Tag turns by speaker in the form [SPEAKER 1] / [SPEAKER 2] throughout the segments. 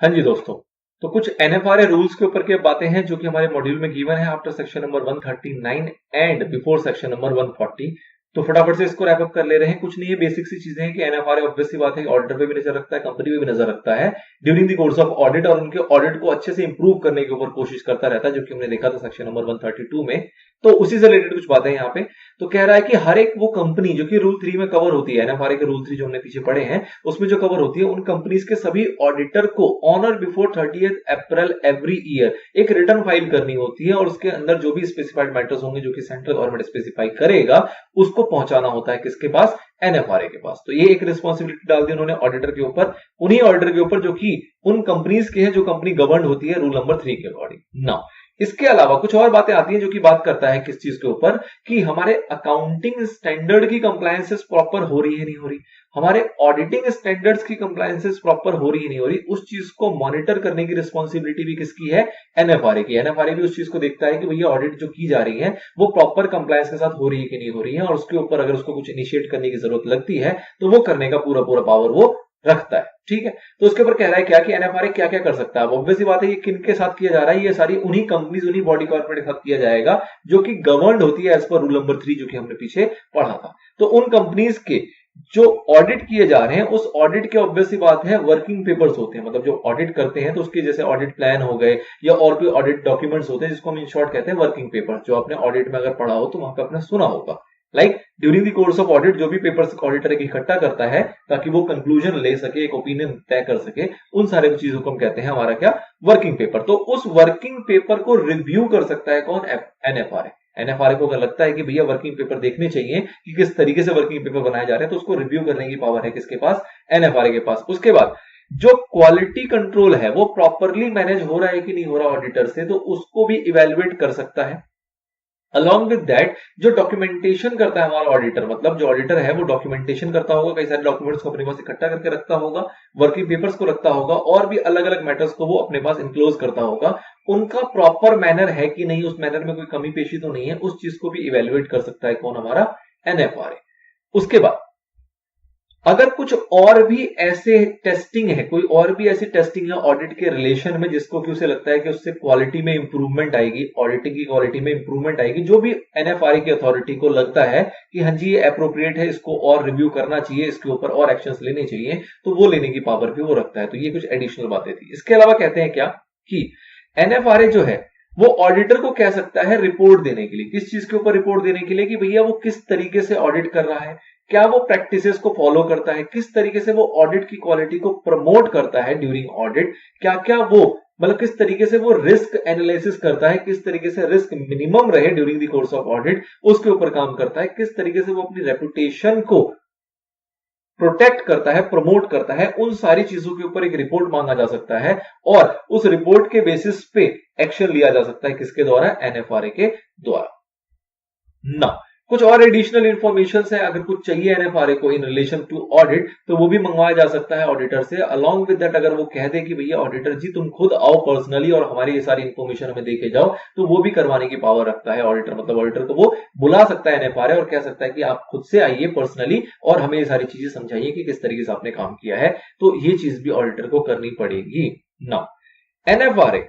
[SPEAKER 1] हाँ जी दोस्तों, तो कुछ एनएफआरए रूल्स के ऊपर की बातें हैं जो कि हमारे मॉड्यूल में गिवन है after section number 139 and before section number 140। तो फटाफट से इसको रैप अप कर ले रहे हैं। कुछ नहीं है, बेसिक सी चीजें हैं कि एनएफआरए ऑब्वियस सी बात है, ऑडिटर पे भी नजर रखता है, कंपनी पे भी नजर रखता है during the course of audit, और उनके ऑडिट को अच्छे से इंप्रूव करने के ऊपर कोशिश करता रहता है, जो कि हमने देखा था सेक्शन नंबर 132 में। तो उसी से रिलेटेड कुछ बातें यहाँ पे। तो कह रहा है कि हर एक वो कंपनी जो कि रूल 3 में कवर होती है, एनएफआरए के रूल 3 जो हमने पीछे पढ़े हैं उसमें जो कवर होती है, उन कंपनीज के सभी ऑडिटर को ऑन और बिफोर 30 अप्रैल एवरी ईयर एक रिटर्न फाइल करनी होती है, और उसके अंदर जो भी स्पेसिफाइड मैटर्स होंगे जो कि सेंट्रल गवर्नमेंट स्पेसिफाई करेगा उसको पहुंचाना होता है किसके पास, एनएफआरए के पास। तो ये एक रिस्पॉन्सिबिलिटी डाल दी उन्होंने ऑडिटर के ऊपर, उन्हीं ऑडिटर के ऊपर जो कि उन कंपनीज के हैं जो कंपनी गवर्न होती है रूल नंबर 3 के अकॉर्डिंग। नाउ इसके अलावा कुछ और बातें आती हैं जो कि बात करता है किस चीज के ऊपर, कि हमारे अकाउंटिंग स्टैंडर्ड की कंप्लायंसेस प्रॉपर हो रही है नहीं हो रही, हमारे ऑडिटिंग स्टैंडर्ड्स की कंप्लायंसेस प्रॉपर हो रही है नहीं हो रही, उस चीज को मॉनिटर करने की रिस्पॉन्सिबिलिटी भी किसकी है, एनएफआरए की। एनएफआरए भी उस चीज को देखता है कि भैया ऑडिट जो की जा रही है वो प्रॉपर कंप्लायंस के साथ हो रही है कि नहीं हो रही है, और उसके ऊपर अगर उसको कुछ इनिशिएट करने की जरूरत लगती है तो वो करने का पूरा पूरा पावर वो रखता है। ठीक है, तो उसके ऊपर कह रहा है क्या कि एनएफआरए क्या क्या कर सकता है। ऑब्वियस सी बात है, ये किन के साथ किया जा रहा है, ये सारी उन्हीं कंपनीज उन्हीं बॉडी कॉर्पोरेट के साथ किया जाएगा जो कि गवर्नड होती है एज पर रूल नंबर 3 जो कि हमने पीछे पढ़ा था। तो उन कंपनीज के जो ऑडिट किए जा रहे हैं उस ऑडिट के ऑब्वियस सी बात है वर्किंग पेपर्स होते हैं, मतलब जो ऑडिट करते हैं तो उसके जैसे ऑडिट प्लान हो गए या और कोई ऑडिट डॉक्यूमेंट्स होते हैं जिसको हम इन शॉर्ट कहते हैं वर्किंग पेपर्स, जो आपने ऑडिट में अगर पढ़ा हो तो वहां पे आपने सुना होगा। Like during the course of audit जो भी पेपर्स ऑडिटर इकट्ठा करता है ताकि वो कंक्लूजन ले सके, एक ओपिनियन तय कर सके, उन सारे चीजों को हम कहते हैं हमारा क्या, वर्किंग पेपर। तो उस वर्किंग पेपर को रिव्यू कर सकता है कौन, एनएफआरए। एनएफआरए को अगर लगता है कि भैया वर्किंग पेपर देखने चाहिए कि किस तरीके से वर्किंग पेपर बनाए जा रहे हैं, तो उसको रिव्यू करने की पावर है किसके पास, एनएफआरए के पास। उसके बाद जो क्वालिटी कंट्रोल है वो प्रॉपरली मैनेज हो रहा है कि नहीं हो रहा ऑडिटर से, तो उसको भी इवेल्युएट कर सकता है। अलॉन्ग विद दैट जो डॉक्यूमेंटेशन करता है हमारा ऑडिटर, मतलब जो ऑडिटर है वो डॉक्यूमेंटेशन करता होगा, कई सारे डॉक्यूमेंट्स को अपने पास इकट्ठा करके रखता होगा, वर्किंग पेपर्स को रखता होगा, और भी अलग अलग मैटर्स को वो अपने पास इंक्लोज करता होगा। उनका प्रॉपर मैनर है कि नहीं, उस मैनर में कोई कमी पेशी तो नहीं है, उस चीज को भी इवेल्युएट कर सकता है कौन, हमारा एनएफआरए। उसके बाद अगर कुछ और भी ऐसे टेस्टिंग है, कोई और भी ऐसी टेस्टिंग है ऑडिट के रिलेशन में जिसको कि उसे लगता है कि उससे क्वालिटी में इंप्रूवमेंट आएगी, ऑडिटिंग की क्वालिटी में इंप्रूवमेंट आएगी, जो भी एनएफआरए की अथॉरिटी को लगता है कि हाँ जी ये अप्रोप्रिएट है, इसको और रिव्यू करना चाहिए, इसके ऊपर और एक्शंस लेने चाहिए, तो वो लेने की पावर भी वो रखता है। तो ये कुछ एडिशनल बातें थी। इसके अलावा कहते हैं क्या कि एनएफआरए जो है वो ऑडिटर को कह सकता है रिपोर्ट देने के लिए, किस चीज के ऊपर रिपोर्ट देने के लिए, कि भैया वो किस तरीके से ऑडिट कर रहा है, क्या वो प्रैक्टिसेस को फॉलो करता है, किस तरीके से वो ऑडिट की क्वालिटी को प्रमोट करता है ड्यूरिंग ऑडिट, क्या क्या वो मतलब किस तरीके से वो रिस्क एनालिसिस करता है, किस तरीके से रिस्क मिनिमम रहे during the course of audit, उसके ऊपर काम करता है, किस तरीके से वो अपनी रेपुटेशन को प्रोटेक्ट करता है, प्रमोट करता है, उन सारी चीजों के ऊपर एक रिपोर्ट मांगा जा सकता है, और उस रिपोर्ट के बेसिस पे एक्शन लिया जा सकता है किसके द्वारा, एनएफआरए के द्वारा। ना कुछ और एडिशनल इंफॉर्मेशन है, अगर कुछ चाहिए एनएफआरए को इन रिलेशन टू ऑडिट तो वो भी मंगवाया जा सकता है ऑडिटर से। अलॉन्ग विद दैट अगर वो कह दे कि भैया ऑडिटर जी तुम खुद आओ पर्सनली और हमारी ये सारी इंफॉर्मेशन हमें देके जाओ, तो वो भी करवाने की पावर रखता है ऑडिटर। मतलब ऑडिटर को वो बुला सकता है एनएफआरए और कह सकता है कि आप खुद से आइए पर्सनली और हमें ये सारी चीजें समझाइए कि किस तरीके से आपने काम किया है। तो ये चीज भी ऑडिटर को करनी पड़ेगी। नाउ एनएफआरए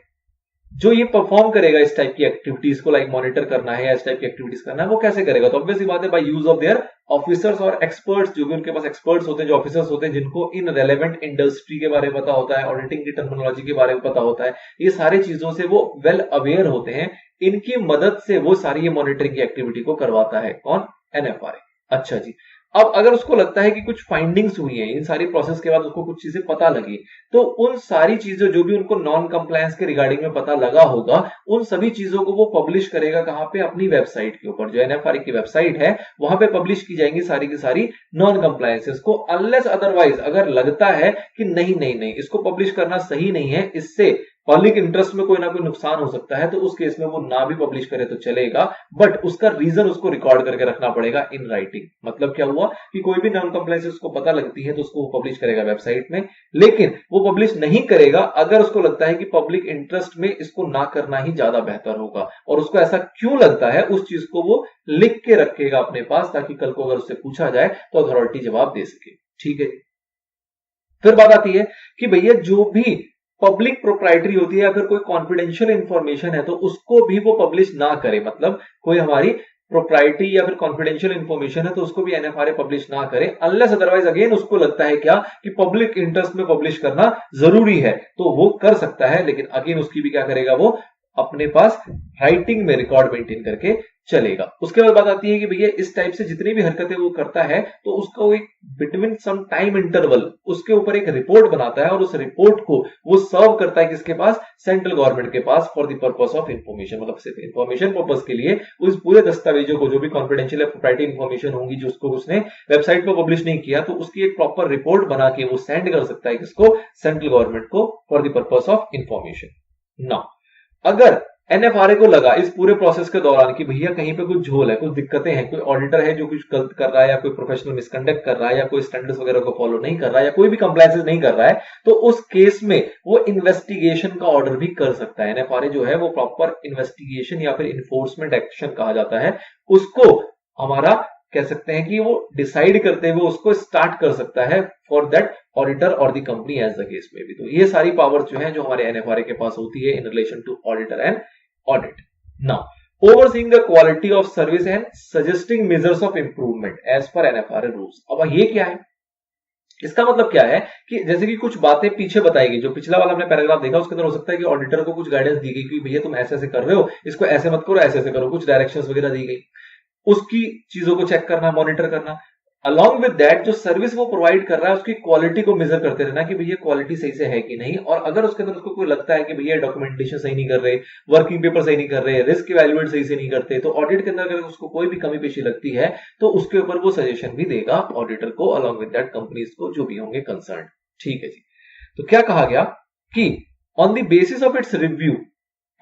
[SPEAKER 1] जो ये परफॉर्म करेगा इस टाइप की एक्टिविटीज को, लाइक मॉनिटर करना है या इस टाइप की एक्टिविटीज करना है, वो कैसे करेगा, तो ऑब्वियसली बात है by use of their officers और एक्सपर्ट्स, जो भी उनके पास एक्सपर्ट्स होते हैं, जो ऑफिसर्स होते हैं जिनको इन रेलेवेंट इंडस्ट्री के बारे में पता होता है, ऑडिटिंग की टर्मिनोलॉजी के बारे में पता होता है, ये सारी चीजों से वो वेल अवेयर होते हैं, इनकी मदद से वो सारी ये मॉनिटरिंग की एक्टिविटी को करवाता है कौन, एनएफआरए। अच्छा जी, अब अगर उसको लगता है कि कुछ फाइंडिंग्स हुई हैं इन सारी प्रोसेस के बाद, उसको कुछ चीजें पता लगी, तो उन सारी चीजों जो भी उनको नॉन कंप्लायंस के रिगार्डिंग में पता लगा होगा, उन सभी चीजों को वो पब्लिश करेगा कहां पे, अपनी वेबसाइट के ऊपर। जो एनएफआरए की वेबसाइट है वहां पे पब्लिश की जाएंगी सारी की सारी नॉन कंप्लायंसेस को, अनलेस अदरवाइज अगर लगता है कि नहीं नहीं नहीं इसको पब्लिश करना सही नहीं है, इससे पब्लिक इंटरेस्ट में कोई ना कोई नुकसान हो सकता है, तो उस केस में वो ना भी पब्लिश करे तो चलेगा, बट उसका रीजन उसको रिकॉर्ड करके रखना पड़ेगा इन राइटिंग। मतलब क्या हुआ कि कोई भी नॉन कंप्लायंस उसको पता लगती है तो उसको वो पब्लिश करेगा वेबसाइट में, लेकिन वो पब्लिश नहीं करेगा अगर उसको लगता है कि पब्लिक इंटरेस्ट में इसको ना करना ही ज्यादा बेहतर होगा, और उसको ऐसा क्यों लगता है उस चीज को वो लिख के रखेगा अपने पास, ताकि कल को अगर उससे पूछा जाए तो अथॉरिटी जवाब दे सके। ठीक है, फिर बात आती है कि भैया जो भी पब्लिक प्रोप्राइटरी होती है या फिर कोई कॉन्फिडेंशियल इंफॉर्मेशन है तो उसको भी वो पब्लिश ना करे, मतलब कोई हमारी प्रोप्राइटरी या फिर कॉन्फिडेंशियल इंफॉर्मेशन है तो उसको भी एनएफआरए पब्लिश ना करे, अनलेस अदरवाइज अगेन उसको लगता है क्या कि पब्लिक इंटरेस्ट में पब्लिश करना जरूरी है तो वो कर सकता है, लेकिन अगेन उसकी भी क्या करेगा, वो अपने पास राइटिंग में रिकॉर्ड मेंटेन करके चलेगा। उसके बाद बात आती है कि भैया इस टाइप से जितनी भी हरकतें वो करता है तो उसका एक बिटवीन सम टाइम इंटरवल उसके ऊपर एक रिपोर्ट बनाता है और उस रिपोर्ट को वो सर्व करता है किसके पास, सेंट्रल गवर्नमेंट के पास, for the purpose of information, मतलब सिर्फ इंफॉर्मेशन पर्पस के लिए उस पूरे दस्तावेजों को जो भी कॉन्फिडेंशियल या प्रोप्राइटरी इंफॉर्मेशन होंगी जो उसको उसने वेबसाइट पर पब्लिश नहीं किया तो उसकी एक प्रॉपर रिपोर्ट बना के वो सेंड कर सकता है किसको, सेंट्रल गवर्नमेंट को, for the purpose of information. Now अगर एनएफआरए को लगा इस पूरे प्रोसेस के दौरान कि भैया कहीं पे कुछ झोल है, कुछ दिक्कतें हैं, कोई ऑडिटर है जो कुछ गलत कर रहा है या कोई प्रोफेशनल मिसकंडक्ट कर रहा है या कोई स्टैंडर्ड्स वगैरह को फॉलो नहीं कर रहा है या कोई भी कंप्लायंसेस नहीं कर रहा है, तो उस केस में वो इन्वेस्टिगेशन का ऑर्डर भी कर सकता है। एनएफआरए जो है वो प्रॉपर इन्वेस्टिगेशन या फिर इन्फोर्समेंट एक्शन कहा जाता है, उसको हमारा कह सकते हैं कि वो डिसाइड करते हुए उसको स्टार्ट कर सकता है फॉर दैट ऑडिटर और the company as the case में भी। तो ये सारी पावर्स जो है जो हमारे एनएफआरए के पास होती है in relation to auditor and audit. Now overseeing the quality of service and suggesting measures of improvement as per NFRA rules. अब ये क्या है, इसका मतलब क्या है कि जैसे कि कुछ बातें पीछे बताई गई, जो पिछला वाला हमने पैराग्राफ देखा उसके अंदर हो सकता है कि ऑडिटर को कुछ गाइडेंस दी गई कि भैया तुम ऐसे ऐसे कर रहे हो, इसको ऐसे मत करो, ऐसे ऐसे करो, कुछ डायरेक्शंस वगैरह दी गई, उसकी चीजों को चेक करना, मॉनिटर करना। अलॉन्ग विद दैट जो सर्विस वो प्रोवाइड कर रहा है उसकी क्वालिटी को मेजर करते रहना कि भैया क्वालिटी सही से है कि नहीं, और अगर उसके अंदर उसको कोई लगता है कि भैया डॉक्यूमेंटेशन सही नहीं कर रहे, वर्किंग पेपर सही नहीं कर रहे, रिस्क इवैल्यूएट सही से नहीं करते, तो ऑडिट के अंदर अगर उसको कोई भी कमी पेशी लगती है तो उसके ऊपर वो सजेशन भी देगा ऑडिटर को, अलॉन्ग विद दैट कंपनीज को जो भी होंगे कंसर्न। ठीक है जी, तो क्या कहा गया कि on the basis of its review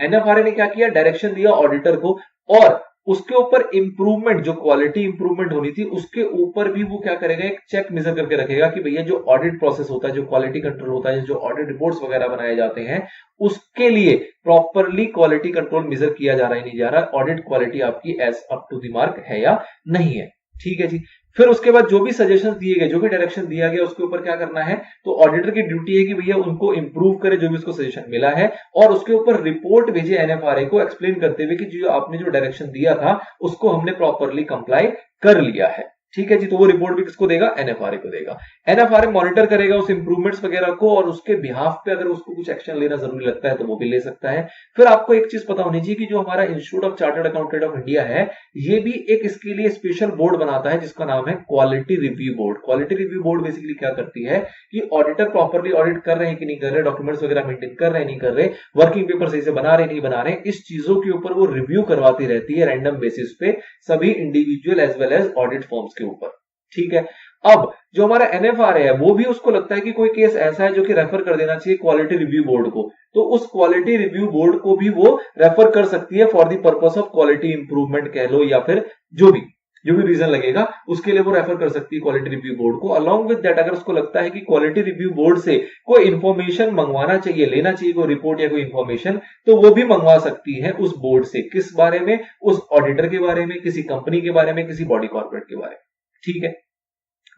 [SPEAKER 1] NFRA ने क्या किया, डायरेक्शन दिया ऑडिटर को, और उसके ऊपर इंप्रूवमेंट, जो क्वालिटी इंप्रूवमेंट होनी थी उसके ऊपर भी वो क्या करेगा, एक चेक मेजर करके रखेगा कि भैया जो ऑडिट प्रोसेस होता है, जो क्वालिटी कंट्रोल होता है, जो ऑडिट रिपोर्ट्स वगैरह बनाए जाते हैं उसके लिए प्रॉपरली क्वालिटी कंट्रोल मेजर किया जा रहा है नहीं जा रहा है, ऑडिट क्वालिटी आपकी is up to the mark है या नहीं है। ठीक है जी, फिर उसके बाद जो भी सजेशंस दिए गए, जो भी डायरेक्शन दिया गया उसके ऊपर क्या करना है, तो ऑडिटर की ड्यूटी है कि भैया उनको इंप्रूव करे जो भी उसको सजेशन मिला है, और उसके ऊपर रिपोर्ट भेजे एनएफआरए को एक्सप्लेन करते हुए कि जो आपने जो डायरेक्शन दिया था उसको हमने प्रॉपरली कंप्लाई कर लिया है। ठीक है जी, तो वो रिपोर्ट भी किसको देगा, एनएफआरए को देगा। एनएफआरए मॉनिटर करेगा उस इंप्रूवमेंट्स वगैरह को, और उसके बिहाफ पे अगर उसको कुछ एक्शन लेना जरूरी लगता है तो वो भी ले सकता है। फिर आपको एक चीज पता होनी चाहिए कि जो हमारा institute of chartered accountant of India है ये भी एक इसके लिए स्पेशल बोर्ड बनाता है जिसका नाम है quality review board. Quality review board basically क्या करती है कि ऑडिटर प्रॉपरली ऑडिट कर रहे हैं कि नहीं कर रहे, डॉक्यूमेंट्स वगैरह मेंटेन कर रहे हैं नहीं कर रहे, वर्किंग पेपर सही से बना रहे नहीं बना रहे, इस चीजों के ऊपर वो रिव्यू करवाती रहती है रैंडम बेसिस पे सभी individual as well as audit forms के ऊपर। ठीक है, अब जो हमारा एनएफआरए है वो भी उसको लगता है कि कोई केस ऐसा है जो कि रेफर कर देना चाहिए क्वालिटी रिव्यू बोर्ड को, तो उस क्वालिटी रिव्यू बोर्ड को भी वो रेफर कर सकती है for the purpose of quality improvement कह लो, या फिर जो भी रीजन लगेगा उसके लिए वो रेफर कर सकती है क्वालिटी रिव्यू बोर्ड को। अलॉन्ग विद दैट अगर उसको लगता है कि क्वालिटी रिव्यू बोर्ड से कोई इंफॉर्मेशन मंगवाना चाहिए, लेना चाहिए कोई रिपोर्ट या कोई इंफॉर्मेशन, तो वो भी मंगवा सकती है उस बोर्ड से। किस बारे में, उस ऑडिटर के बारे में, किसी कंपनी के बारे में, किसी बॉडी कॉर्पोरेट के बारे में। ठीक है,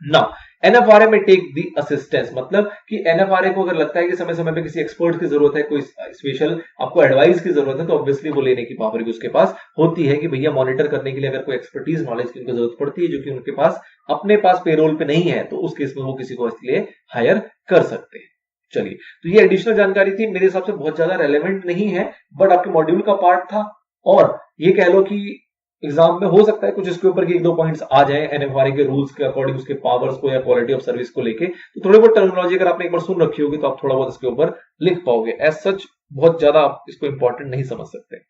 [SPEAKER 1] नाउ एनएफआरए में टेक दी असिस्टेंस, मतलब कि एनएफआरए को अगर लगता है कि समय समय पे किसी एक्सपर्ट की जरूरत है, कोई स्पेशल आपको एडवाइस की जरूरत है, तो ऑब्वियसली वो लेने की पावर भी उसके पास होती है कि भैया मॉनिटर करने के लिए अगर कोई एक्सपर्टीज नॉलेज की उनको जरूरत पड़ती है जो कि उनके पास अपने पास पेरोल पे नहीं है, तो उस केस में वो किसी को इसलिए हायर कर सकते हैं। चलिए, तो ये एडिशनल जानकारी थी, मेरे हिसाब से बहुत ज्यादा रेलेवेंट नहीं है बट आपके मॉड्यूल का पार्ट था, और ये कह लो कि एग्जाम में हो सकता है कुछ इसके ऊपर के एक दो पॉइंट्स आ जाए एनएफआरए के रूल्स के अकॉर्डिंग, उसके पावर्स को या क्वालिटी ऑफ सर्विस को लेके, तो थोड़ी बहुत टर्मिनोलॉजी अगर आपने एक बार सुन रखी होगी तो आप थोड़ा बहुत इसके ऊपर लिख पाओगे। एज सच बहुत ज्यादा आप इसको इंपॉर्टेंट नहीं समझ सकते।